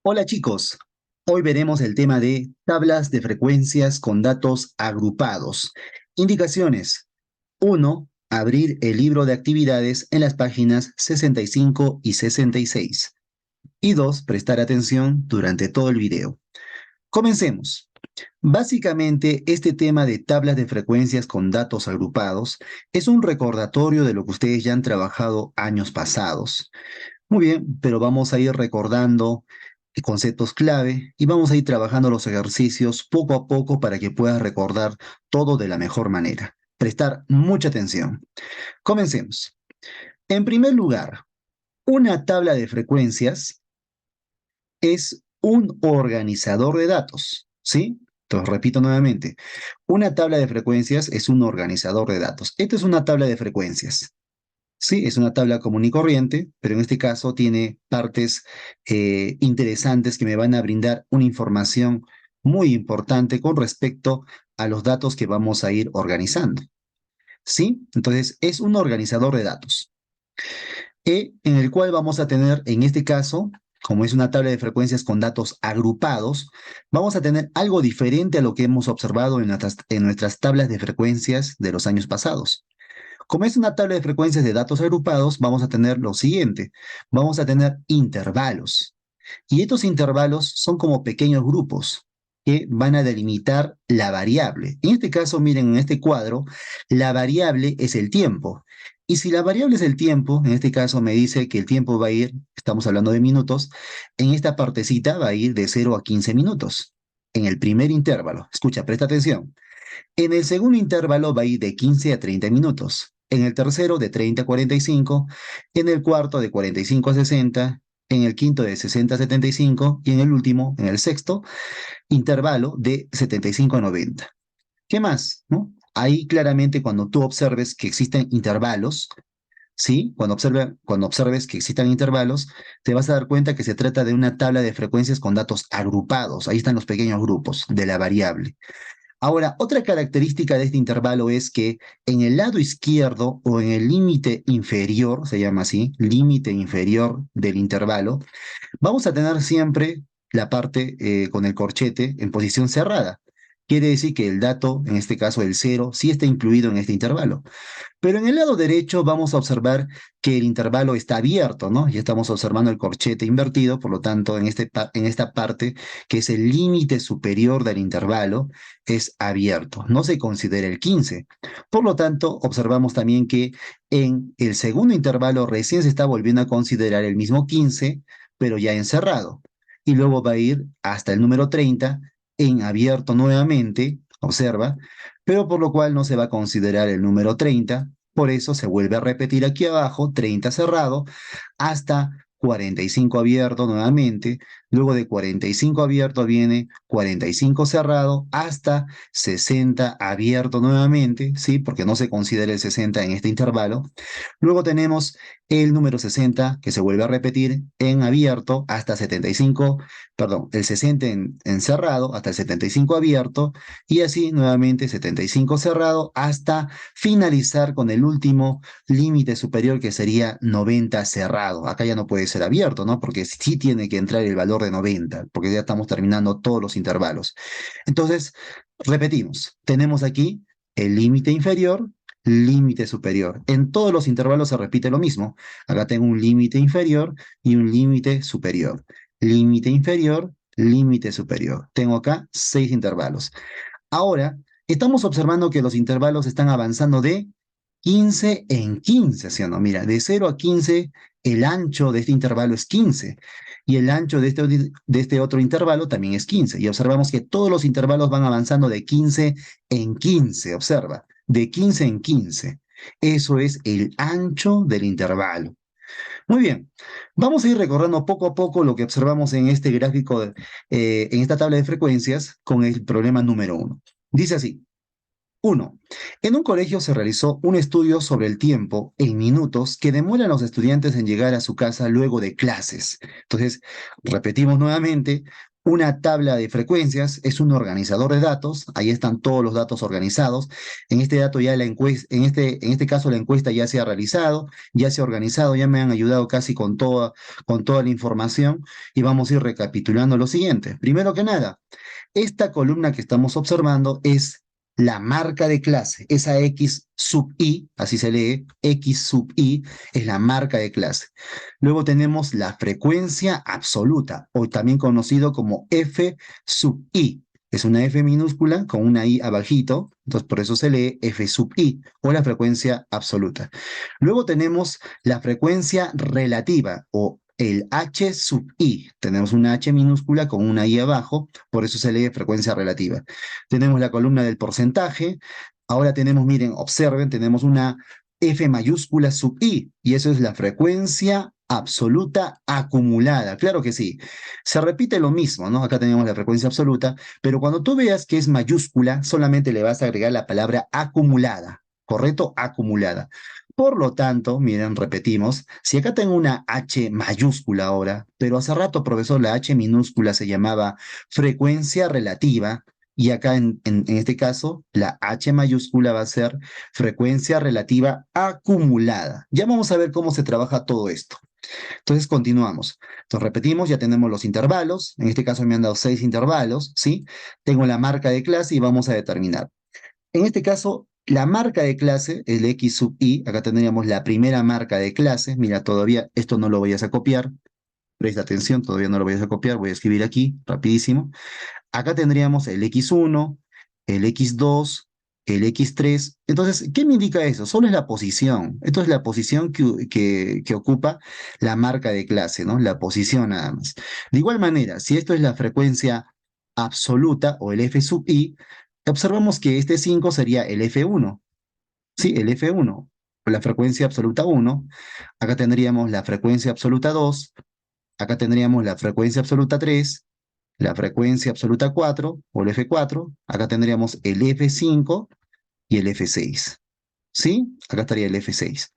Hola chicos, hoy veremos el tema de tablas de frecuencias con datos agrupados. Indicaciones. Uno, abrir el libro de actividades en las páginas 65 y 66. Y 2, prestar atención durante todo el video. Comencemos. Básicamente, este tema de tablas de frecuencias con datos agrupados es un recordatorio de lo que ustedes ya han trabajado años pasados. Muy bien, pero vamos a ir recordando conceptos clave y vamos a ir trabajando los ejercicios poco a poco para que puedas recordar todo de la mejor manera. Prestar mucha atención. Comencemos. En primer lugar, una tabla de frecuencias es un organizador de datos, ¿sí? Entonces, repito nuevamente, una tabla de frecuencias es un organizador de datos. Esta es una tabla de frecuencias. Sí, es una tabla común y corriente, pero en este caso tiene partes interesantes que me van a brindar una información muy importante con respecto a los datos que vamos a ir organizando. ¿Sí? Entonces, es un organizador de datos, en el cual vamos a tener, en este caso, como es una tabla de frecuencias con datos agrupados, vamos a tener algo diferente a lo que hemos observado en nuestras tablas de frecuencias de los años pasados. Como es una tabla de frecuencias de datos agrupados, vamos a tener lo siguiente. Vamos a tener intervalos. Y estos intervalos son como pequeños grupos que van a delimitar la variable. En este caso, miren, en este cuadro, la variable es el tiempo. Y si la variable es el tiempo, en este caso me dice que el tiempo va a ir, estamos hablando de minutos, en esta partecita va a ir de 0 a 15 minutos. En el primer intervalo. Escucha, presta atención. En el segundo intervalo va a ir de 15 a 30 minutos. En el tercero de 30 a 45. En el cuarto de 45 a 60. En el quinto de 60 a 75. Y en el último, en el sexto intervalo de 75 a 90. ¿Qué más? ¿No? Ahí claramente cuando tú observes que existen intervalos, ¿sí? Cuando observes que existan intervalos, te vas a dar cuenta que se trata de una tabla de frecuencias con datos agrupados. Ahí están los pequeños grupos de la variable. Ahora, otra característica de este intervalo es que en el lado izquierdo o en el límite inferior, se llama así, límite inferior del intervalo, vamos a tener siempre la parte con el corchete en posición cerrada. Quiere decir que el dato, en este caso el cero, sí está incluido en este intervalo. Pero en el lado derecho vamos a observar que el intervalo está abierto, ¿no? Ya estamos observando el corchete invertido, por lo tanto, en esta parte, que es el límite superior del intervalo, es abierto. No se considera el 15. Por lo tanto, observamos también que en el segundo intervalo recién se está volviendo a considerar el mismo 15, pero ya encerrado. Y luego va a ir hasta el número 30 en abierto nuevamente, observa, pero por lo cual no se va a considerar el número 30. Por eso se vuelve a repetir aquí abajo, 30 cerrado, hasta 45 abierto nuevamente. Luego de 45 abierto viene 45 cerrado hasta 60 abierto nuevamente, ¿sí? Porque no se considera el 60 en este intervalo. Luego tenemos el número 60 que se vuelve a repetir en abierto hasta 75, perdón, el 60 en cerrado hasta el 75 abierto y así nuevamente 75 cerrado hasta finalizar con el último límite superior que sería 90 cerrado. Acá ya no puede ser abierto, ¿no? Porque sí tiene que entrar el valor de 90, porque ya estamos terminando todos los intervalos. Entonces, repetimos, tenemos aquí el límite inferior, límite superior. En todos los intervalos se repite lo mismo. Acá tengo un límite inferior y un límite superior. Límite inferior, límite superior. Tengo acá 6 intervalos. Ahora, estamos observando que los intervalos están avanzando de 15 en 15, ¿sí o no? Mira, de 0 a 15, el ancho de este intervalo es 15 y el ancho de este otro intervalo también es 15. Y observamos que todos los intervalos van avanzando de 15 en 15, observa, de 15 en 15. Eso es el ancho del intervalo. Muy bien, vamos a ir recordando poco a poco lo que observamos en este gráfico, en esta tabla de frecuencias con el problema número uno. Dice así. Uno, en un colegio se realizó un estudio sobre el tiempo en minutos que demoran los estudiantes en llegar a su casa luego de clases. Entonces, repetimos nuevamente, Una tabla de frecuencias es un organizador de datos, ahí están todos los datos organizados. En este dato ya la encuesta, en este caso la encuesta ya se ha realizado, ya se ha organizado, ya me han ayudado casi con toda la información y vamos a ir recapitulando lo siguiente. Primero que nada, esta columna que estamos observando es la marca de clase, esa X sub I, así se lee, X sub I es la marca de clase. Luego tenemos la frecuencia absoluta, o también conocido como F sub I. Es una F minúscula con una I abajito, entonces por eso se lee F sub I, o la frecuencia absoluta. Luego tenemos la frecuencia relativa, o el H sub I. Tenemos una H minúscula con una I abajo, por eso se lee frecuencia relativa. Tenemos la columna del porcentaje. Ahora tenemos, miren, observen, tenemos una F mayúscula sub I, y eso es la frecuencia absoluta acumulada. Claro que sí. Se repite lo mismo, ¿no? Acá tenemos la frecuencia absoluta, pero cuando tú veas que es mayúscula, solamente le vas a agregar la palabra acumulada, ¿correcto? Acumulada. Por lo tanto, miren, repetimos, si acá tengo una H mayúscula ahora, pero hace rato, profesor, la H minúscula se llamaba frecuencia relativa, y acá en este caso, la H mayúscula va a ser frecuencia relativa acumulada. Ya vamos a ver cómo se trabaja todo esto. Entonces, continuamos. Entonces, repetimos, ya tenemos los intervalos. En este caso me han dado 6 intervalos, ¿sí? Tengo la marca de clase y vamos a determinar. En este caso, la marca de clase, el X sub I, acá tendríamos la primera marca de clase. Mira, todavía esto no lo vayas a copiar. Presta atención, todavía no lo vayas a copiar. Voy a escribir aquí, rapidísimo. Acá tendríamos el X1, el X2, el X3. Entonces, ¿qué me indica eso? Solo es la posición. Esto es la posición que ocupa la marca de clase, ¿no? La posición nada más. De igual manera, si esto es la frecuencia absoluta o el F sub I, observamos que este 5 sería el F1. Sí, el F1, la frecuencia absoluta 1. Acá tendríamos la frecuencia absoluta 2. Acá tendríamos la frecuencia absoluta 3, la frecuencia absoluta 4 o el F4. Acá tendríamos el F5 y el F6. ¿Sí? Acá estaría el F6.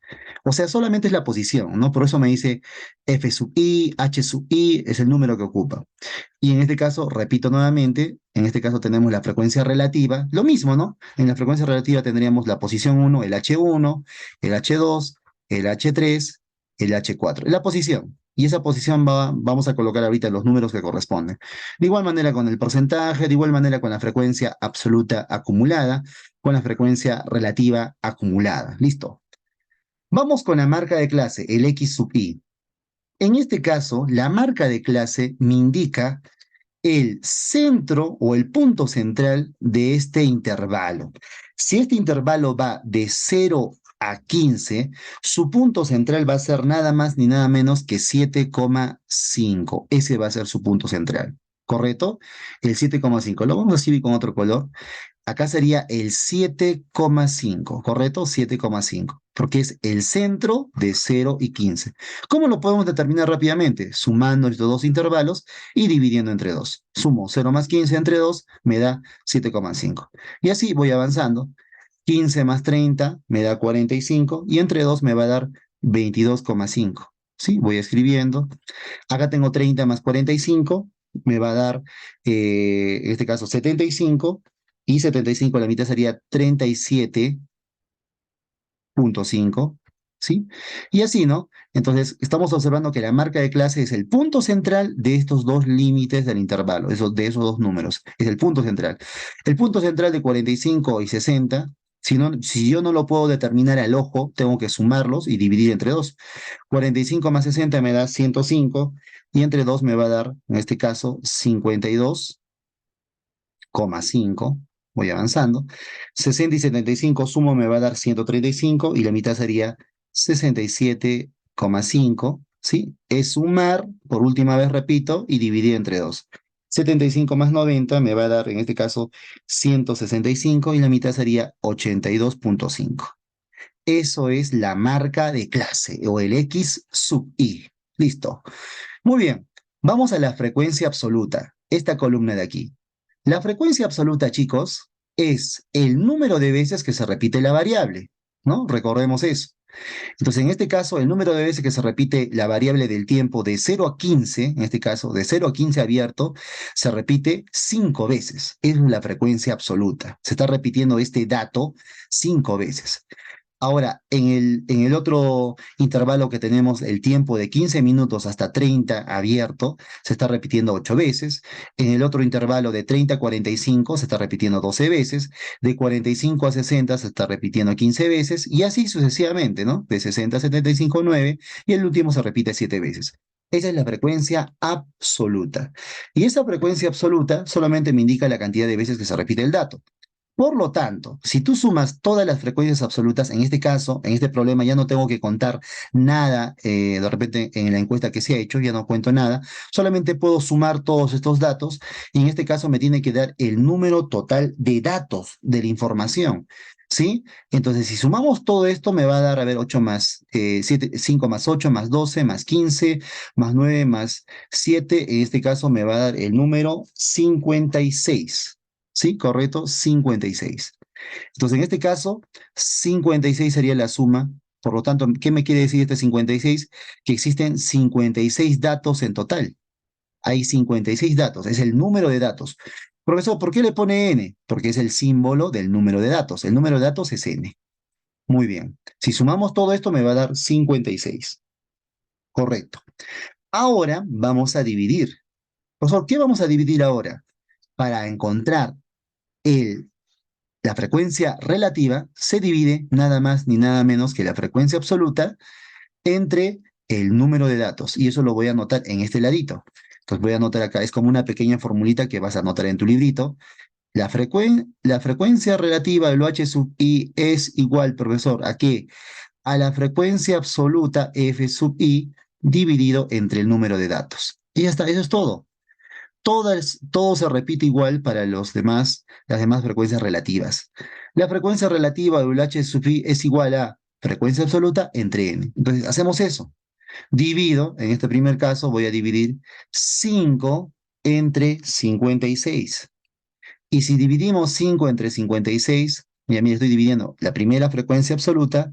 O sea, solamente es la posición, ¿no? Por eso me dice F sub I, H sub I, es el número que ocupa. Y en este caso, repito nuevamente, en este caso tenemos la frecuencia relativa, lo mismo, ¿no? En la frecuencia relativa tendríamos la posición 1, el H1, el H2, el H3, el H4, la posición. Y esa posición vamos a colocar ahorita los números que corresponden. De igual manera con el porcentaje, de igual manera con la frecuencia absoluta acumulada, con la frecuencia relativa acumulada. Listo. Vamos con la marca de clase, el X sub I. En este caso, la marca de clase me indica el centro o el punto central de este intervalo. Si este intervalo va de 0 a 15, su punto central va a ser nada más ni nada menos que 7,5. Ese va a ser su punto central. ¿Correcto? El 7,5. Lo vamos a escribir con otro color. Acá sería el 7,5, ¿correcto? 7,5, porque es el centro de 0 y 15. ¿Cómo lo podemos determinar rápidamente? Sumando estos dos intervalos y dividiendo entre 2. Sumo 0 más 15 entre 2 me da 7,5. Y así voy avanzando. 15 más 30 me da 45 y entre 2 me va a dar 22,5. ¿Sí? Voy escribiendo. Acá tengo 30 más 45, me va a dar, en este caso, 75, y 75 a la mitad sería 37,5, ¿sí? Y así, ¿no? Entonces, estamos observando que la marca de clase es el punto central de estos dos límites del intervalo, de esos dos números, es el punto central. El punto central de 45 y 60, si yo no lo puedo determinar al ojo, tengo que sumarlos y dividir entre 2. 45 más 60 me da 105 y entre 2 me va a dar, en este caso, 52,5. Voy avanzando. 60 y 75 sumo me va a dar 135 y la mitad sería 67,5. ¿Sí? Es sumar, por última vez repito, y dividir entre 2. 75 más 90 me va a dar, en este caso, 165 y la mitad sería 82,5. Eso es la marca de clase o el X sub I. Listo. Muy bien. Vamos a la frecuencia absoluta, esta columna de aquí. La frecuencia absoluta, chicos, es el número de veces que se repite la variable, ¿no? Recordemos eso. Entonces, en este caso, el número de veces que se repite la variable del tiempo de 0 a 15, en este caso, de 0 a 15 abierto, se repite 5 veces. Es la frecuencia absoluta. Se está repitiendo este dato 5 veces. Ahora, en el otro intervalo que tenemos, el tiempo de 15 minutos hasta 30 abierto, se está repitiendo 8 veces. En el otro intervalo de 30 a 45 se está repitiendo 12 veces. De 45 a 60 se está repitiendo 15 veces. Y así sucesivamente, ¿no? De 60 a 75, 9. Y el último se repite 7 veces. Esa es la frecuencia absoluta. Y esa frecuencia absoluta solamente me indica la cantidad de veces que se repite el dato. Por lo tanto, si tú sumas todas las frecuencias absolutas, en este caso, en este problema, ya no tengo que contar nada, de repente en la encuesta que se ha hecho, ya no cuento nada, solamente puedo sumar todos estos datos y en este caso me tiene que dar el número total de datos de la información, ¿sí? Entonces, si sumamos todo esto, me va a dar, a ver, 8 más 7, 5 más 8 más 12 más 15 más 9 más 7, en este caso me va a dar el número 56. Sí, correcto, 56. Entonces, en este caso, 56 sería la suma. Por lo tanto, ¿qué me quiere decir este 56? Que existen 56 datos en total. Hay 56 datos, es el número de datos. Profesor, ¿por qué le pone n? Porque es el símbolo del número de datos. El número de datos es n. Muy bien. Si sumamos todo esto, me va a dar 56. Correcto. Ahora vamos a dividir. Profesor, ¿qué vamos a dividir ahora? Para encontrar el La frecuencia relativa se divide nada más ni nada menos que la frecuencia absoluta entre el número de datos. Y eso lo voy a anotar en este ladito. Entonces voy a anotar acá, es como una pequeña formulita que vas a anotar en tu librito. La frecuencia relativa del h sub i es igual, profesor, ¿a qué? A la frecuencia absoluta f sub i dividido entre el número de datos. Y ya está, eso es todo. Todo se repite igual para las demás frecuencias relativas. La frecuencia relativa de h sub i es igual a frecuencia absoluta entre n. Entonces, hacemos eso. Divido, en este primer caso, voy a dividir 5 entre 56. Y si dividimos 5 entre 56, mira, mira, estoy dividiendo la primera frecuencia absoluta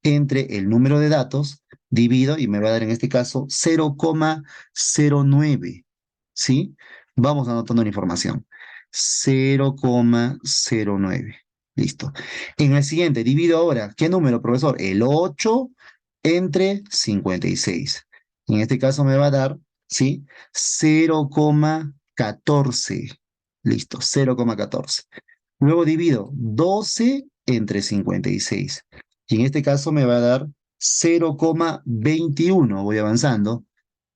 entre el número de datos, divido y me va a dar en este caso 0,09. ¿Sí? Vamos anotando la información. 0,09. Listo. En el siguiente, divido ahora. ¿Qué número, profesor? El 8 entre 56. En este caso me va a dar, ¿sí? 0,14. Listo, 0,14. Luego divido 12 entre 56. Y en este caso me va a dar 0,21. Voy avanzando.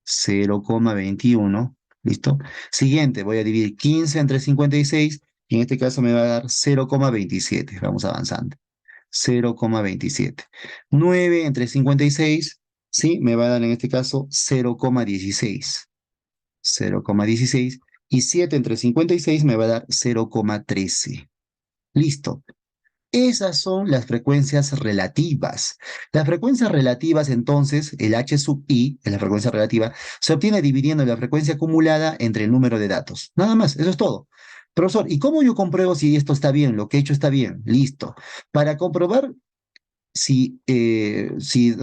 0,21. ¿Listo? Siguiente, voy a dividir 15 entre 56. Y en este caso me va a dar 0,27. Vamos avanzando. 0,27. 9 entre 56, ¿sí? Me va a dar en este caso 0,16. 0,16. Y 7 entre 56 me va a dar 0,13. Listo. Esas son las frecuencias relativas. Las frecuencias relativas, entonces, el h sub i, en la frecuencia relativa, se obtiene dividiendo la frecuencia acumulada entre el número de datos. Nada más, eso es todo. Profesor, ¿y cómo yo compruebo si esto está bien, lo que he hecho está bien? Listo. Para comprobar si de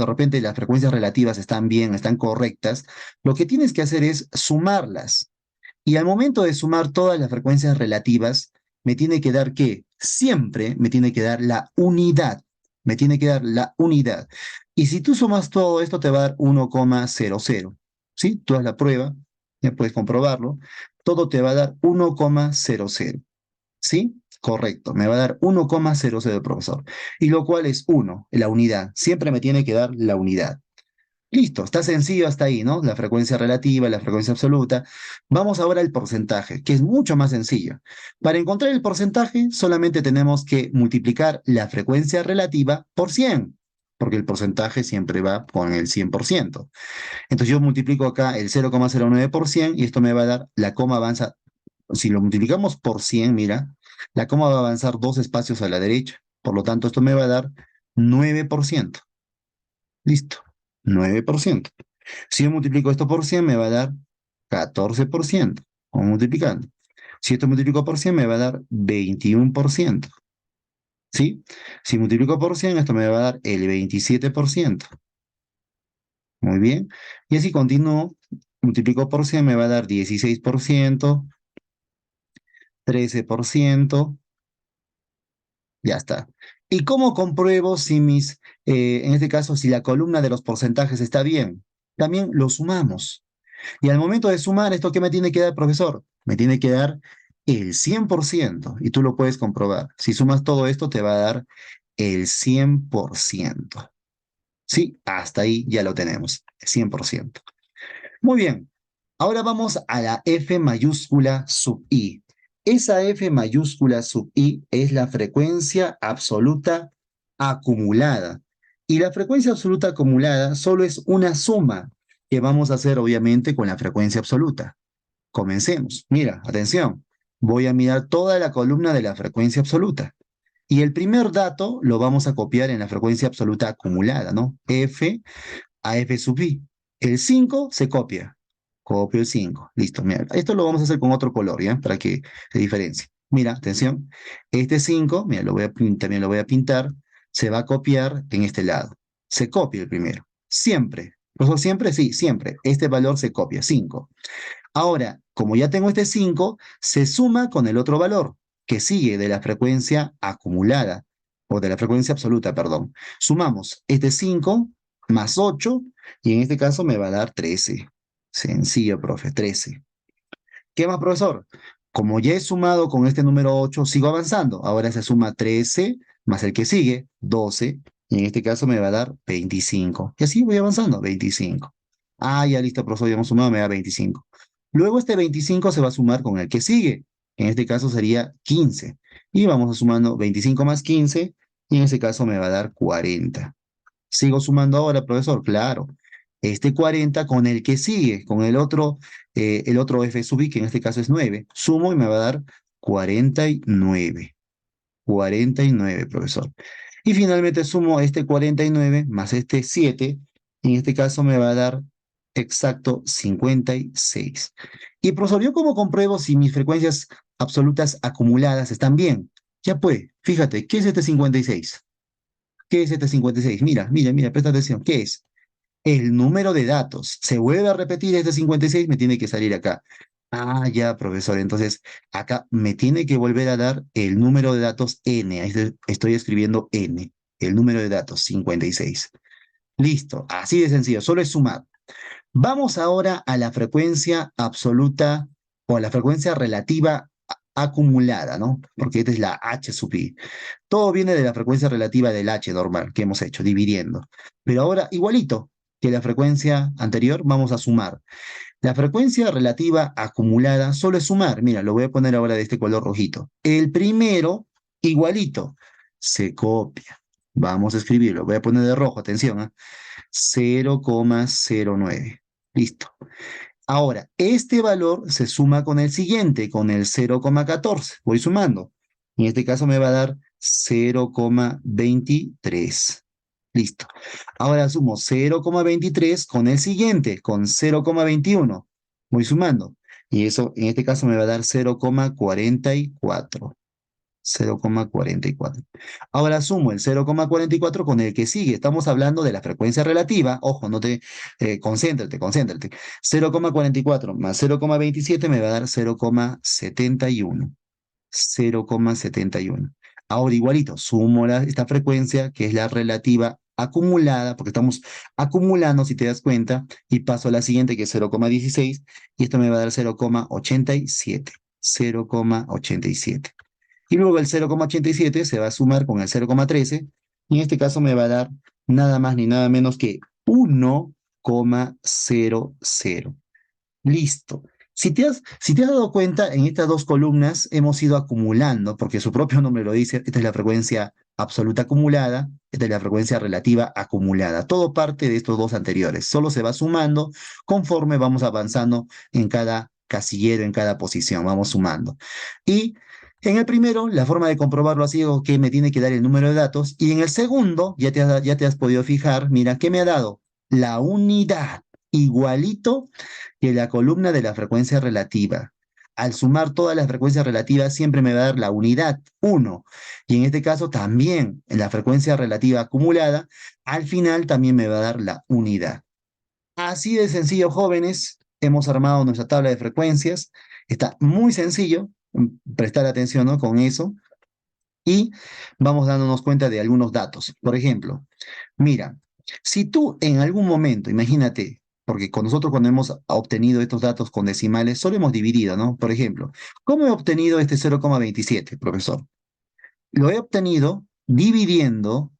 repente las frecuencias relativas están bien, están correctas, lo que tienes que hacer es sumarlas. Y al momento de sumar todas las frecuencias relativas, me tiene que dar ¿qué? Siempre me tiene que dar la unidad. Me tiene que dar la unidad. Y si tú sumas todo esto, te va a dar 1,00. ¿Sí? Tú haz la prueba, ya puedes comprobarlo. Todo te va a dar 1,00. ¿Sí? Correcto, me va a dar 1,00 profesor. Y lo cual es 1, la unidad. Siempre me tiene que dar la unidad. Listo, está sencillo hasta ahí, ¿no? La frecuencia relativa, la frecuencia absoluta. Vamos ahora al porcentaje, que es mucho más sencillo. Para encontrar el porcentaje, solamente tenemos que multiplicar la frecuencia relativa por 100, porque el porcentaje siempre va con el 100%. Entonces yo multiplico acá el 0,09 por 100 y esto me va a dar, la coma avanza, si lo multiplicamos por 100, mira, la coma va a avanzar 2 espacios a la derecha. Por lo tanto, esto me va a dar 9%. Listo, 9%. Si yo multiplico esto por 100, me va a dar 14%. Vamos multiplicando. Si esto multiplico por 100, me va a dar 21%. ¿Sí? Si multiplico por 100, esto me va a dar el 27%. Muy bien. Y así continúo. Multiplico por 100, me va a dar 16%, 13%. Ya está. ¿Y cómo compruebo si en este caso, si la columna de los porcentajes está bien? También lo sumamos. Y al momento de sumar, ¿esto qué me tiene que dar, profesor? Me tiene que dar el 100%. Y tú lo puedes comprobar. Si sumas todo esto, te va a dar el 100%. Sí, hasta ahí ya lo tenemos, 100%. Muy bien, ahora vamos a la F mayúscula sub I. Esa F mayúscula sub I es la frecuencia absoluta acumulada. Y la frecuencia absoluta acumulada solo es una suma que vamos a hacer obviamente con la frecuencia absoluta. Comencemos. Mira, atención. Voy a mirar toda la columna de la frecuencia absoluta. Y el primer dato lo vamos a copiar en la frecuencia absoluta acumulada, ¿no? F a F sub I. El 5 se copia. Copio el 5. Listo, mira. Esto lo vamos a hacer con otro color, ¿ya? Para que se diferencie. Mira, atención. Este 5, mira, también lo voy a pintar. Se va a copiar en este lado. Se copia el primero. Siempre. ¿Profesor, siempre? Sí, siempre. Este valor se copia, 5. Ahora, como ya tengo este 5, se suma con el otro valor, que sigue de la frecuencia acumulada, o de la frecuencia absoluta, perdón. Sumamos este 5 más 8, y en este caso me va a dar 13. Sencillo, profe, 13. ¿Qué más, profesor? Como ya he sumado con este número 8, sigo avanzando. Ahora se suma 13 más el que sigue, 12, y en este caso me va a dar 25. Y así voy avanzando, 25. Ah, ya listo, profesor, ya hemos sumado, me da 25. Luego este 25 se va a sumar con el que sigue. En este caso sería 15. Y vamos a sumando 25 más 15, y en este caso me va a dar 40. Sigo sumando ahora, profesor, claro. Este 40 con el que sigue, con el otro f sub i, que en este caso es 9. Sumo y me va a dar 49. 49, profesor. Y finalmente sumo este 49 más este 7. Y en este caso me va a dar exacto 56. Y, profesor, ¿yo cómo compruebo si mis frecuencias absolutas acumuladas están bien? Ya pues, fíjate, ¿qué es este 56? ¿Qué es este 56? Mira, mira, mira, presta atención. ¿Qué es? El número de datos. Se vuelve a repetir este 56, me tiene que salir acá. Ah, ya, profesor. Entonces, acá me tiene que volver a dar el número de datos n. Ahí estoy escribiendo n. El número de datos, 56. Listo. Así de sencillo. Solo es sumar. Vamos ahora a la frecuencia absoluta o a la frecuencia relativa acumulada, ¿no? Porque esta es la h sub i. Todo viene de la frecuencia relativa del h normal que hemos hecho, dividiendo. Pero ahora, igualito que la frecuencia anterior, vamos a sumar. La frecuencia relativa acumulada solo es sumar. Mira, lo voy a poner ahora de este color rojito. El primero, igualito, se copia. Vamos a escribirlo. Voy a poner de rojo, atención, ¿eh? 0,09. Listo. Ahora, este valor se suma con el siguiente, con el 0,14. Voy sumando. En este caso me va a dar 0,23. Listo. Ahora sumo 0,23 con el siguiente, con 0,21. Voy sumando. Y eso en este caso me va a dar 0,44. 0,44. Ahora sumo el 0,44 con el que sigue. Estamos hablando de la frecuencia relativa. Ojo, no te concéntrate, concéntrate. 0,44 más 0,27 me va a dar 0,71. 0,71. Ahora igualito, sumo esta frecuencia que es la relativa acumulada, porque estamos acumulando, si te das cuenta, y paso a la siguiente que es 0,16, y esto me va a dar 0,87. 0,87. Y luego el 0,87 se va a sumar con el 0,13 y en este caso me va a dar nada más ni nada menos que 1,00. Listo. Si te has dado cuenta, en estas dos columnas hemos ido acumulando, porque su propio nombre lo dice, esta es la frecuencia absoluta acumulada, esta es la frecuencia relativa acumulada. Todo parte de estos dos anteriores. Solo se va sumando conforme vamos avanzando en cada casillero, en cada posición, vamos sumando. Y en el primero, la forma de comprobarlo ha sido que me tiene que dar el número de datos, y en el segundo, ya te has podido fijar, mira, ¿qué me ha dado? La unidad, igualito que la columna de la frecuencia relativa. al sumar todas las frecuencias relativas siempre me va a dar la unidad 1. Y en este caso también en la frecuencia relativa acumulada, al final también me va a dar la unidad. Así de sencillo, jóvenes, hemos armado nuestra tabla de frecuencias. Está muy sencillo, prestar atención, ¿no? Con eso. Y vamos dándonos cuenta de algunos datos. Por ejemplo, mira, si tú en algún momento, imagínate, porque con nosotros cuando hemos obtenido estos datos con decimales, solo hemos dividido, ¿no? Por ejemplo, ¿cómo he obtenido este 0,27, profesor? Lo he obtenido dividiendo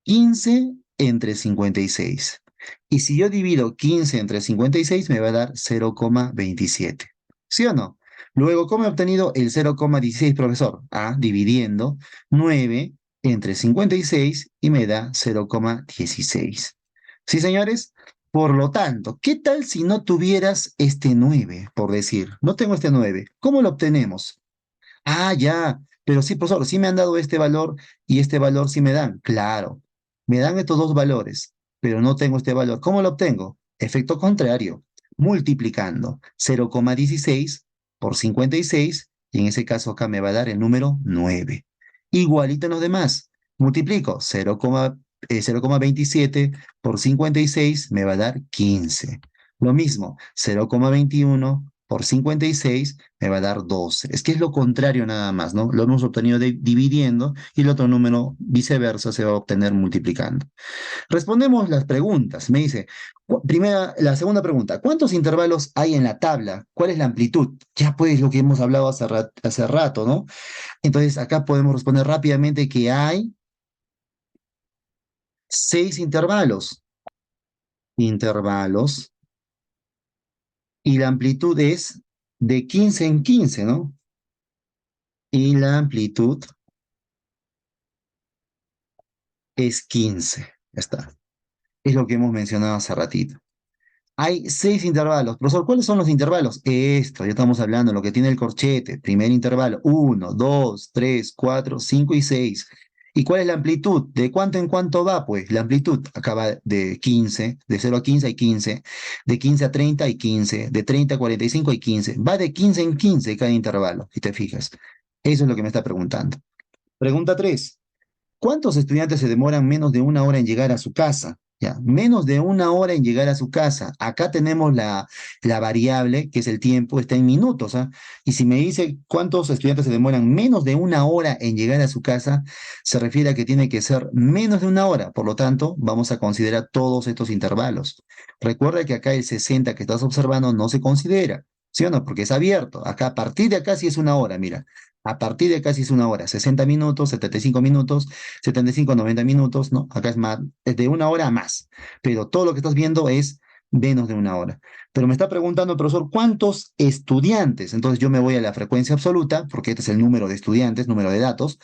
15 entre 56. Y si yo divido 15 entre 56, me va a dar 0,27. ¿Sí o no? Luego, ¿cómo he obtenido el 0,16, profesor? Ah, dividiendo 9 entre 56 y me da 0,16. ¿Sí, señores? Por lo tanto, ¿qué tal si no tuvieras este 9, por decir? No tengo este 9. ¿Cómo lo obtenemos? Ah, ya, pero sí, profesor, sí me han dado este valor y este valor sí me dan. Claro, me dan estos dos valores, pero no tengo este valor. ¿Cómo lo obtengo? Efecto contrario, multiplicando 0,16 por 56 y en ese caso acá me va a dar el número 9. Igualito en los demás, multiplico 0,27 por 56 me va a dar 15. Lo mismo, 0,21 por 56 me va a dar 12. Es que es lo contrario nada más, ¿no? Lo hemos obtenido dividiendo y el otro número viceversa se va a obtener multiplicando. Respondemos las preguntas. Me dice, la segunda pregunta, ¿cuántos intervalos hay en la tabla? ¿Cuál es la amplitud? Ya pues lo que hemos hablado hace rato, ¿no? Entonces acá podemos responder rápidamente que hay 6 intervalos. Intervalos. Y la amplitud es de 15 en 15, ¿no? Y la amplitud es 15. Ya está. Es lo que hemos mencionado hace ratito. Hay 6 intervalos. Profesor, ¿cuáles son los intervalos? Esto, ya estamos hablando, lo que tiene el corchete. Primer intervalo, 1, 2, 3, 4, 5 y 6. ¿Y cuál es la amplitud? ¿De cuánto en cuánto va? Pues la amplitud acaba de 15, de 0 a 15 hay 15, de 15 a 30 hay 15, de 30 a 45 hay 15. Va de 15 en 15 cada intervalo, si te fijas. Eso es lo que me está preguntando. Pregunta 3. ¿Cuántos estudiantes se demoran menos de una hora en llegar a su casa? Ya, menos de una hora en llegar a su casa. Acá tenemos la variable, que es el tiempo, está en minutos, ¿ah? Y si me dice cuántos estudiantes se demoran menos de una hora en llegar a su casa, se refiere a que tiene que ser menos de una hora. Por lo tanto, vamos a considerar todos estos intervalos. Recuerda que acá el 60 que estás observando no se considera, ¿sí o no? Porque es abierto. Acá, a partir de acá sí es una hora, mira. A partir de acá sí es una hora, 60 minutos, 75 minutos, 75, 90 minutos, ¿no? Acá es más, es de una hora a más, pero todo lo que estás viendo es menos de una hora. Pero me está preguntando el profesor, ¿cuántos estudiantes? Entonces yo me voy a la frecuencia absoluta, porque este es el número de estudiantes, número de datos,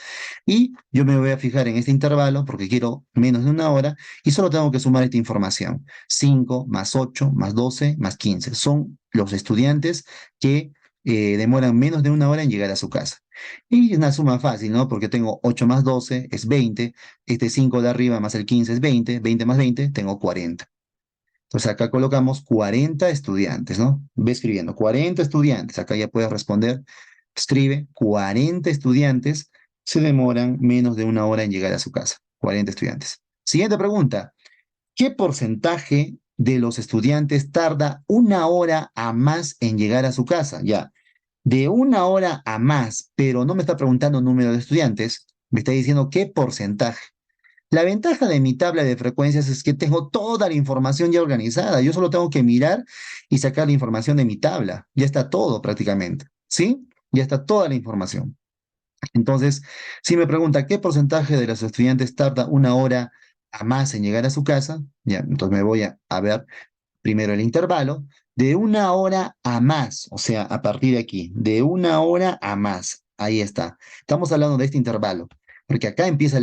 y yo me voy a fijar en este intervalo, porque quiero menos de una hora, y solo tengo que sumar esta información. 5 más 8 más 12 más 15. Son los estudiantes que demoran menos de una hora en llegar a su casa. Y es una suma fácil, ¿no? Porque tengo 8 más 12 es 20, este 5 de arriba más el 15 es 20, 20 más 20, tengo 40. Entonces acá colocamos 40 estudiantes, ¿no? Ve escribiendo, 40 estudiantes, acá ya puedes responder, escribe, 40 estudiantes se demoran menos de una hora en llegar a su casa, 40 estudiantes. Siguiente pregunta, ¿qué porcentaje de los estudiantes tarda una hora a más en llegar a su casa? Ya, de una hora a más, pero no me está preguntando número de estudiantes, me está diciendo qué porcentaje. La ventaja de mi tabla de frecuencias es que tengo toda la información ya organizada. Yo solo tengo que mirar y sacar la información de mi tabla. Ya está todo prácticamente, ¿sí? Ya está toda la información. Entonces, si me pregunta qué porcentaje de los estudiantes tarda una hora a más en llegar a su casa, ya, entonces me voy a ver primero el intervalo, de una hora a más, o sea, a partir de aquí, de una hora a más. Ahí está. Estamos hablando de este intervalo, porque acá empieza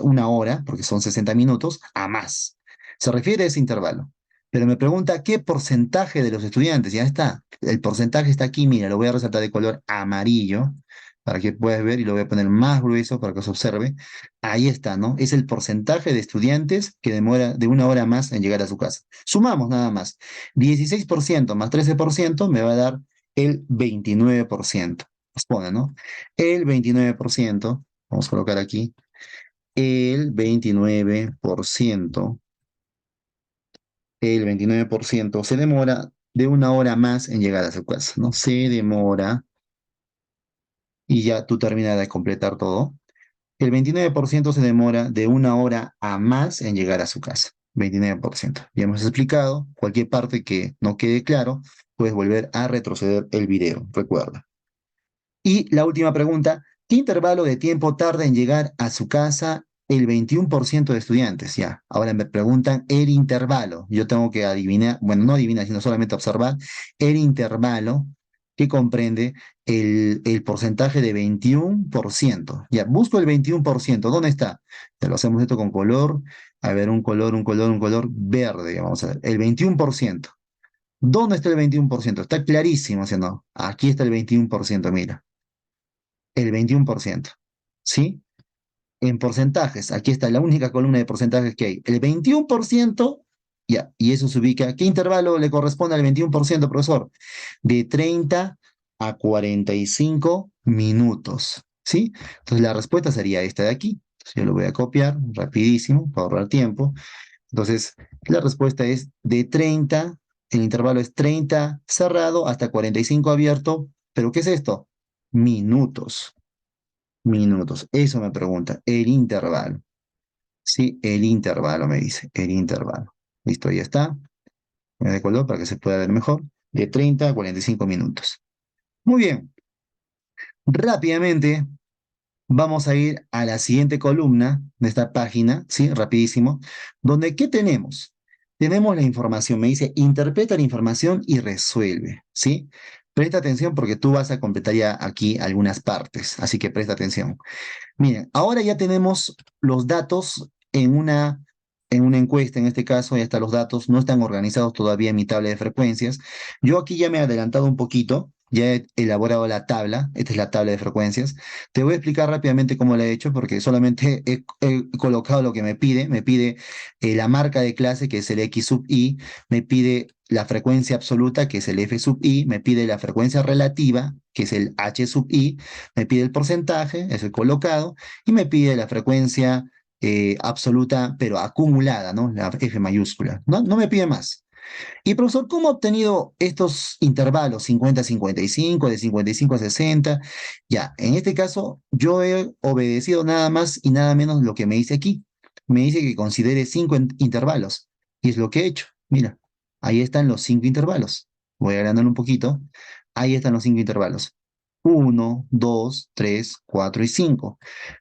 una hora, porque son 60 minutos, a más. Se refiere a ese intervalo. Pero me pregunta qué porcentaje de los estudiantes, ya está. El porcentaje está aquí, mira, lo voy a resaltar de color amarillo para que puedas ver y lo voy a poner más grueso para que se observe. Ahí está, ¿no? Es el porcentaje de estudiantes que demora de una hora más en llegar a su casa. Sumamos nada más. 16% más 13% me va a dar el 29%. Responde, ¿no? El 29%, vamos a colocar aquí, el 29%, el 29% se demora de una hora más en llegar a su casa, ¿no? Se demora y ya tú terminas de completar todo. El 29% se demora de una hora a más en llegar a su casa. 29%. Ya hemos explicado, cualquier parte que no quede claro, puedes volver a retroceder el video, recuerda. Y la última pregunta, ¿qué intervalo de tiempo tarda en llegar a su casa el 21% de estudiantes? Ya, ahora me preguntan el intervalo. Yo tengo que adivinar, bueno, no adivinar, sino solamente observar el intervalo que comprende el porcentaje de 21%. Ya, busco el 21%. ¿Dónde está? Ya lo hacemos esto con color. A ver, un color verde. Vamos a ver, el 21%. ¿Dónde está el 21%? Está clarísimo, ¿sí o no? Aquí está el 21%, mira el 21%. ¿Sí? En porcentajes, aquí está la única columna de porcentajes que hay. El 21%, ya, y eso se ubica. ¿Qué intervalo le corresponde al 21%, profesor? De 30 a 45 minutos. ¿Sí? Entonces la respuesta sería esta de aquí. Entonces, yo lo voy a copiar rapidísimo para ahorrar tiempo. Entonces, la respuesta es de 30, el intervalo es 30 cerrado hasta 45 abierto. ¿Pero qué es esto? Minutos. Minutos. Eso me pregunta. El intervalo. Sí, el intervalo me dice. El intervalo. Listo, ya está. Me da color para que se pueda ver mejor. De 30 a 45 minutos. Muy bien. Rápidamente vamos a ir a la siguiente columna de esta página, ¿sí? Rapidísimo. Donde, ¿qué tenemos? Tenemos la información. Me dice, interpreta la información y resuelve, ¿sí? Presta atención porque tú vas a completar ya aquí algunas partes. Así que presta atención. Miren, ahora ya tenemos los datos en una encuesta, en este caso ya están los datos, no están organizados todavía en mi tabla de frecuencias. Yo aquí ya me he adelantado un poquito, ya he elaborado la tabla, esta es la tabla de frecuencias. Te voy a explicar rápidamente cómo la he hecho, porque solamente he colocado lo que me pide la marca de clase, que es el X sub i, me pide la frecuencia absoluta, que es el F sub i, me pide la frecuencia relativa, que es el H sub i, me pide el porcentaje, es el colocado, y me pide la frecuencia absoluta, pero acumulada, ¿no? La F mayúscula. No, no me pide más. Y profesor, ¿cómo ha obtenido estos intervalos 50-55, de 55 a 60? Ya, en este caso, yo he obedecido nada más y nada menos lo que me dice aquí. Me dice que considere cinco intervalos. Y es lo que he hecho. Mira, ahí están los cinco intervalos. Voy agrandando un poquito. Ahí están los cinco intervalos. Uno, 2, 3, 4 y 5.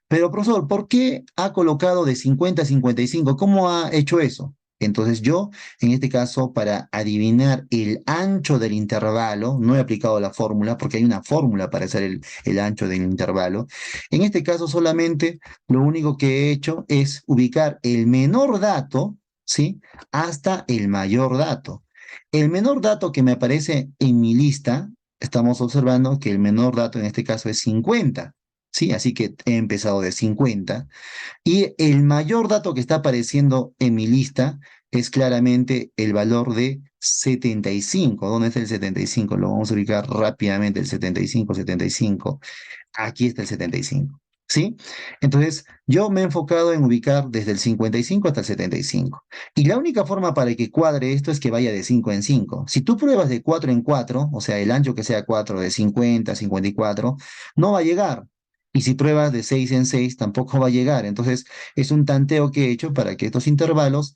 Pero, profesor, ¿por qué ha colocado de 50 a 55? ¿Cómo ha hecho eso? Entonces yo, en este caso, para adivinar el ancho del intervalo, no he aplicado la fórmula porque hay una fórmula para hacer el ancho del intervalo. En este caso solamente lo único que he hecho es ubicar el menor dato, ¿sí? Hasta el mayor dato. El menor dato que me aparece en mi lista, estamos observando que el menor dato en este caso es 50, ¿sí? Así que he empezado de 50. Y el mayor dato que está apareciendo en mi lista es claramente el valor de 75. ¿Dónde está el 75? Lo vamos a ubicar rápidamente, el 75, 75. Aquí está el 75. ¿Sí? Entonces, yo me he enfocado en ubicar desde el 55 hasta el 75. Y la única forma para que cuadre esto es que vaya de 5 en 5. Si tú pruebas de 4 en 4, o sea, el ancho que sea 4 de 50, 54, no va a llegar. Y si pruebas de 6 en 6, tampoco va a llegar. Entonces, es un tanteo que he hecho para que estos intervalos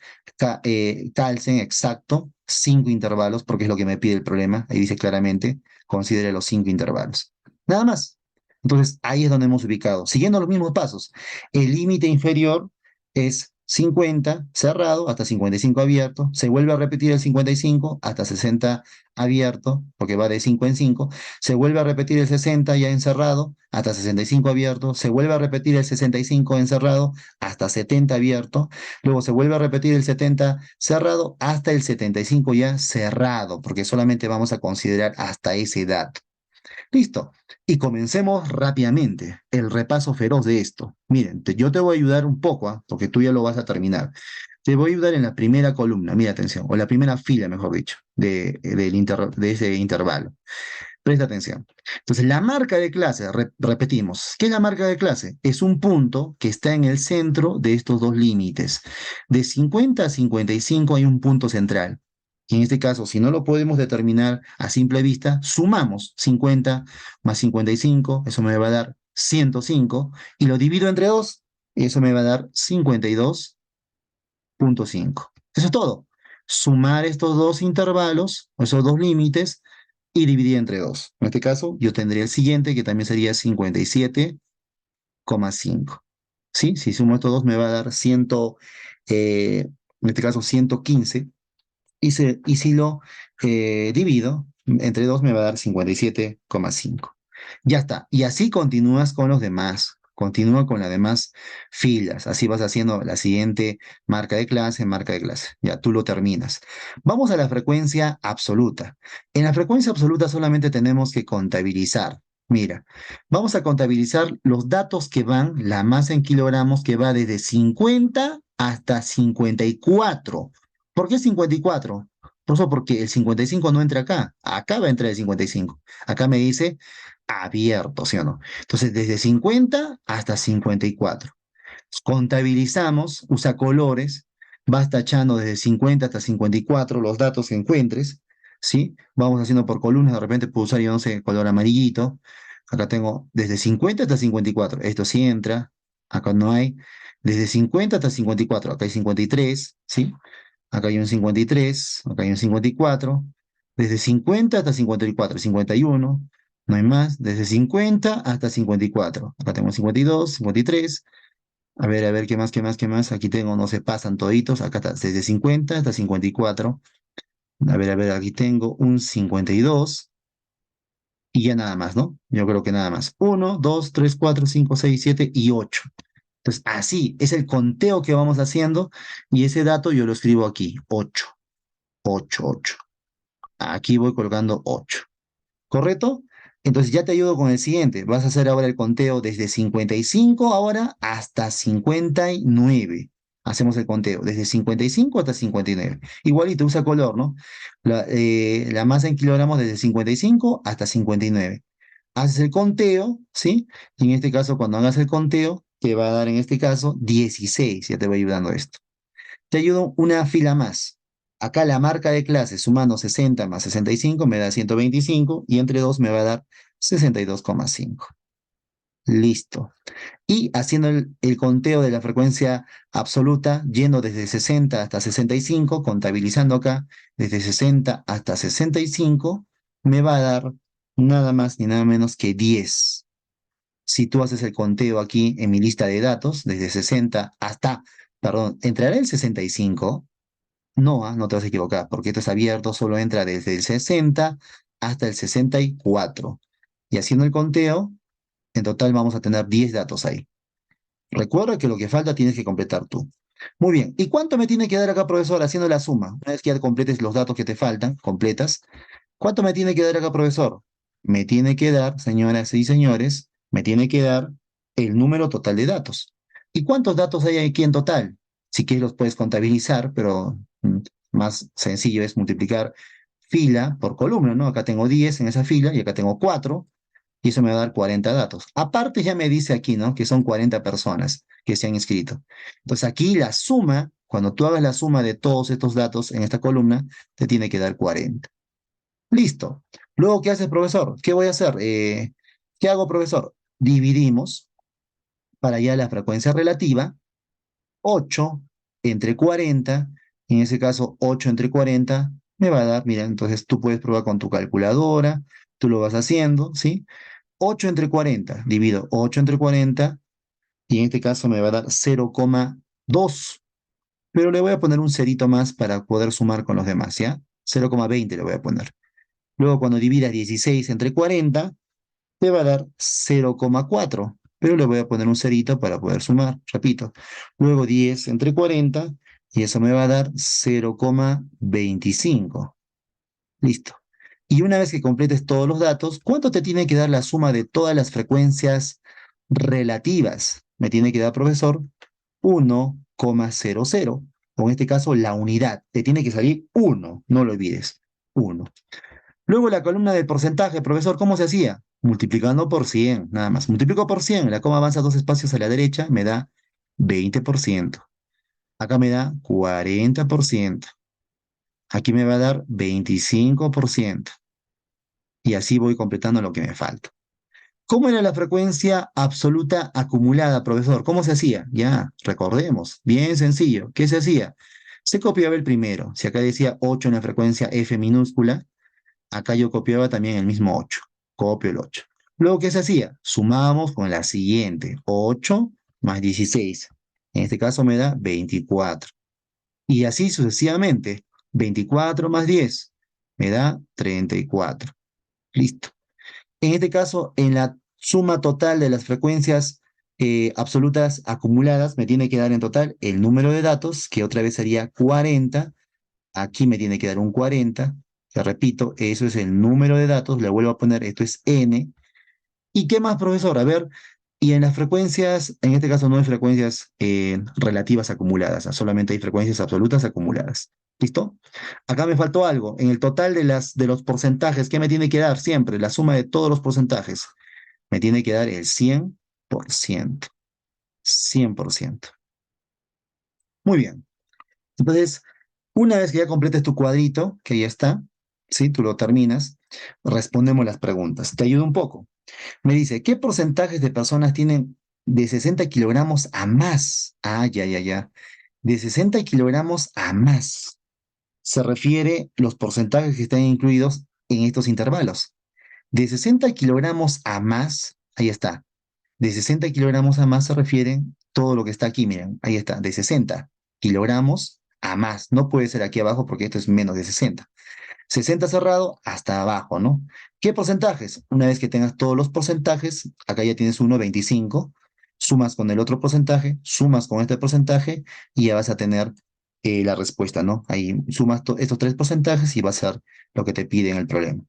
calcen exacto 5 intervalos, porque es lo que me pide el problema. Ahí dice claramente, considere los 5 intervalos. Nada más. Entonces, ahí es donde hemos ubicado, siguiendo los mismos pasos. El límite inferior es 50 cerrado hasta 55 abierto, se vuelve a repetir el 55 hasta 60 abierto, porque va de 5 en 5, se vuelve a repetir el 60 ya encerrado hasta 65 abierto, se vuelve a repetir el 65 encerrado hasta 70 abierto, luego se vuelve a repetir el 70 cerrado hasta el 75 ya cerrado, porque solamente vamos a considerar hasta esa edad. Listo. Y comencemos rápidamente el repaso feroz de esto. Miren, yo te voy a ayudar un poco, ¿ah? Porque tú ya lo vas a terminar. Te voy a ayudar en la primera columna, mira atención, o la primera fila, mejor dicho, de ese intervalo. Presta atención. Entonces, la marca de clase, repetimos, ¿qué es la marca de clase? Es un punto que está en el centro de estos dos límites. De 50 a 55 hay un punto central. Y en este caso, si no lo podemos determinar a simple vista, sumamos 50 más 55, eso me va a dar 105, y lo divido entre 2, y eso me va a dar 52,5. Eso es todo. Sumar estos dos intervalos, o esos dos límites, y dividir entre 2. En este caso, yo tendría el siguiente, que también sería 57,5. ¿Sí? Si sumo estos dos, me va a dar 100, en este caso 115. Y si lo divido entre 2 me va a dar 57,5. Ya está. Y así continúas con los demás. Continúa con las demás filas. Así vas haciendo la siguiente marca de clase, marca de clase. Ya tú lo terminas. Vamos a la frecuencia absoluta. En la frecuencia absoluta solamente tenemos que contabilizar. Mira, vamos a contabilizar los datos que van, la masa en kilogramos que va desde 50 hasta 54. ¿Por qué 54? Por eso, porque el 55 no entra acá. Acá va a entrar el 55. Acá me dice abierto, ¿sí o no? Entonces, desde 50 hasta 54. Contabilizamos, usa colores, vas tachando desde 50 hasta 54 los datos que encuentres, ¿sí? Vamos haciendo por columnas, de repente puedo usar, yo no sé, color amarillito. Acá tengo desde 50 hasta 54. Esto sí entra, acá no hay. Desde 50 hasta 54, acá hay 53, ¿sí? Acá hay un 53, acá hay un 54, desde 50 hasta 54, 51, no hay más, desde 50 hasta 54. Acá tengo 52, 53. A ver, ¿qué más, qué más, qué más? Aquí tengo, no se pasan toditos, acá está, desde 50 hasta 54. A ver, aquí tengo un 52 y ya nada más, ¿no? Yo creo que nada más. Uno, 2, 3, 4, 5, 6, 7 y 8. Entonces, así es el conteo que vamos haciendo y ese dato yo lo escribo aquí, 8, 8, 8. Aquí voy colgando 8. ¿Correcto? Entonces ya te ayudo con el siguiente. Vas a hacer ahora el conteo desde 55 ahora hasta 59. Hacemos el conteo desde 55 hasta 59. Igualito, usa color, ¿no? La masa en kilogramos desde 55 hasta 59. Haces el conteo, ¿sí? Y en este caso, cuando hagas el conteo, te va a dar en este caso 16. Ya te va ayudando esto. Te ayudo una fila más. Acá la marca de clase sumando 60 más 65 me da 125 y entre 2 me va a dar 62,5. Listo. Y haciendo el conteo de la frecuencia absoluta, yendo desde 60 hasta 65, contabilizando acá desde 60 hasta 65, me va a dar nada más ni nada menos que 10. Si tú haces el conteo aquí en mi lista de datos, desde 60 hasta, perdón, entrará el 65. No, no te vas a equivocar, porque esto es abierto, solo entra desde el 60 hasta el 64. Y haciendo el conteo, en total vamos a tener 10 datos ahí. Recuerda que lo que falta tienes que completar tú. Muy bien, ¿y cuánto me tiene que dar acá, profesor, haciendo la suma? Una vez que ya completes los datos que te faltan, completas, ¿cuánto me tiene que dar acá, profesor? Me tiene que dar, señoras y señores, me tiene que dar el número total de datos. ¿Y cuántos datos hay aquí en total? Si quieres los puedes contabilizar, pero más sencillo es multiplicar fila por columna, ¿no? Acá tengo 10 en esa fila y acá tengo 4 y eso me va a dar 40 datos. Aparte ya me dice aquí, ¿no? Que son 40 personas que se han inscrito. Entonces aquí la suma, cuando tú hagas la suma de todos estos datos en esta columna, te tiene que dar 40. Listo. Luego, ¿qué hace, profesor? ¿Qué voy a hacer? ¿Qué hago, profesor? Dividimos para allá la frecuencia relativa, 8 entre 40, en ese caso 8 entre 40, me va a dar, mira, entonces tú puedes probar con tu calculadora, tú lo vas haciendo, ¿sí? 8 entre 40, divido 8 entre 40, y en este caso me va a dar 0,2, pero le voy a poner un cerito más para poder sumar con los demás, ¿ya? 0,20 le voy a poner. Luego, cuando dividas 16 entre 40, te va a dar 0,4, pero le voy a poner un cerito para poder sumar, repito. Luego 10 entre 40, y eso me va a dar 0,25. Listo. Y una vez que completes todos los datos, ¿cuánto te tiene que dar la suma de todas las frecuencias relativas? Me tiene que dar, profesor, 1,00. O en este caso, la unidad. Te tiene que salir 1, no lo olvides. 1. Luego la columna del porcentaje, profesor, ¿cómo se hacía? Multiplicando por 100, nada más. Multiplico por 100, la coma avanza dos espacios a la derecha, me da 20%. Acá me da 40%. Aquí me va a dar 25%. Y así voy completando lo que me falta. ¿Cómo era la frecuencia absoluta acumulada, profesor? ¿Cómo se hacía? Ya, recordemos. Bien sencillo. ¿Qué se hacía? Se copiaba el primero. Si acá decía 8 en la frecuencia F minúscula, acá yo copiaba también el mismo 8. Copio el 8. Luego, ¿qué se hacía? Sumábamos con la siguiente. 8 más 16. En este caso me da 24. Y así sucesivamente. 24 más 10 me da 34. Listo. En este caso, en la suma total de las frecuencias absolutas acumuladas, me tiene que dar en total el número de datos, que otra vez sería 40. Aquí me tiene que dar un 40. Te repito, eso es el número de datos. Le vuelvo a poner, esto es n. ¿Y qué más, profesor? A ver, y en las frecuencias, en este caso no hay frecuencias relativas acumuladas, solamente hay frecuencias absolutas acumuladas. ¿Listo? Acá me faltó algo. En el total de los porcentajes, ¿qué me tiene que dar siempre? La suma de todos los porcentajes. Me tiene que dar el 100%. 100%. Muy bien. Entonces, una vez que ya completes tu cuadrito, que ya está, ¿sí? Tú lo terminas, respondemos las preguntas. Te ayuda un poco. Me dice, ¿qué porcentajes de personas tienen de 60 kilogramos a más? Ah, ya, ya, ya. De 60 kilogramos a más. Se refiere los porcentajes que están incluidos en estos intervalos. De 60 kilogramos a más, ahí está. De 60 kilogramos a más se refiere todo lo que está aquí, miren, ahí está, de 60 kilogramos a más. No puede ser aquí abajo porque esto es menos de 60. 60 cerrado hasta abajo, ¿no? ¿Qué porcentajes? Una vez que tengas todos los porcentajes, acá ya tienes 1,25, sumas con el otro porcentaje, sumas con este porcentaje y ya vas a tener la respuesta, ¿no? Ahí sumas estos tres porcentajes y va a ser lo que te pide en el problema.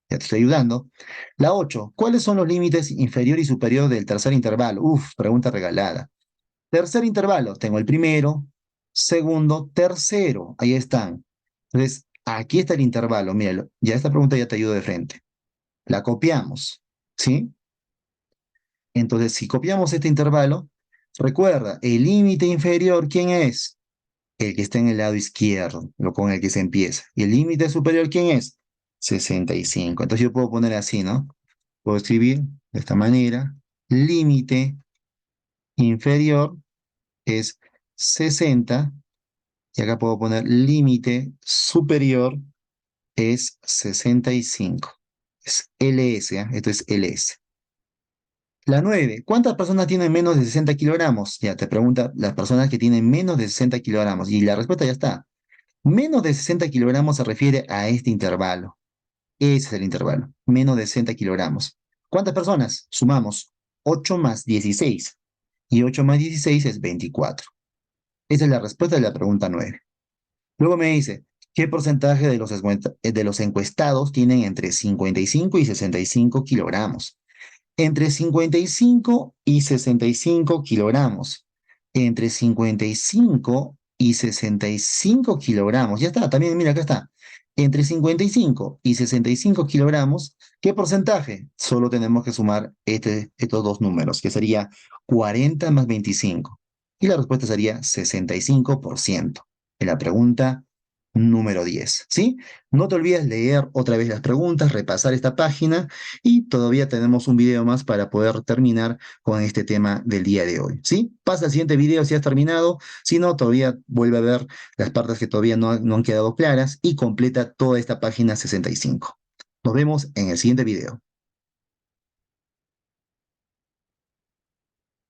Ya te estoy ayudando. La 8. ¿Cuáles son los límites inferior y superior del tercer intervalo? Uf, pregunta regalada. Tercer intervalo, tengo el primero, segundo, tercero. Ahí están. Entonces, aquí está el intervalo. Míralo. Ya esta pregunta ya te ayuda de frente. La copiamos. ¿Sí? Entonces, si copiamos este intervalo, recuerda, el límite inferior, ¿quién es? El que está en el lado izquierdo, lo con el que se empieza. ¿Y el límite superior, quién es? 65. Entonces yo puedo poner así, ¿no? Puedo escribir de esta manera. Límite inferior es 60. Y acá puedo poner límite superior es 65. Es LS, ¿eh? Esto es LS. La 9. ¿Cuántas personas tienen menos de 60 kilogramos? Ya te pregunta las personas que tienen menos de 60 kilogramos. Y la respuesta ya está. Menos de 60 kilogramos se refiere a este intervalo. Ese es el intervalo. Menos de 60 kilogramos. ¿Cuántas personas? Sumamos 8 más 16. Y 8 más 16 es 24. Esa es la respuesta de la pregunta 9. Luego me dice, ¿qué porcentaje de los encuestados tienen entre 55 y 65 kilogramos? Entre 55 y 65 kilogramos. Entre 55 y 65 kilogramos. Ya está, también, mira, acá está. Entre 55 y 65 kilogramos, ¿qué porcentaje? Solo tenemos que sumar estos dos números, que sería 40 más 25. Y la respuesta sería 65%. En la pregunta número 10, ¿sí? No te olvides leer otra vez las preguntas, repasar esta página y todavía tenemos un video más para poder terminar con este tema del día de hoy, ¿sí? Pasa al siguiente video si has terminado, si no, todavía vuelve a ver las partes que todavía no han quedado claras y completa toda esta página 65. Nos vemos en el siguiente video.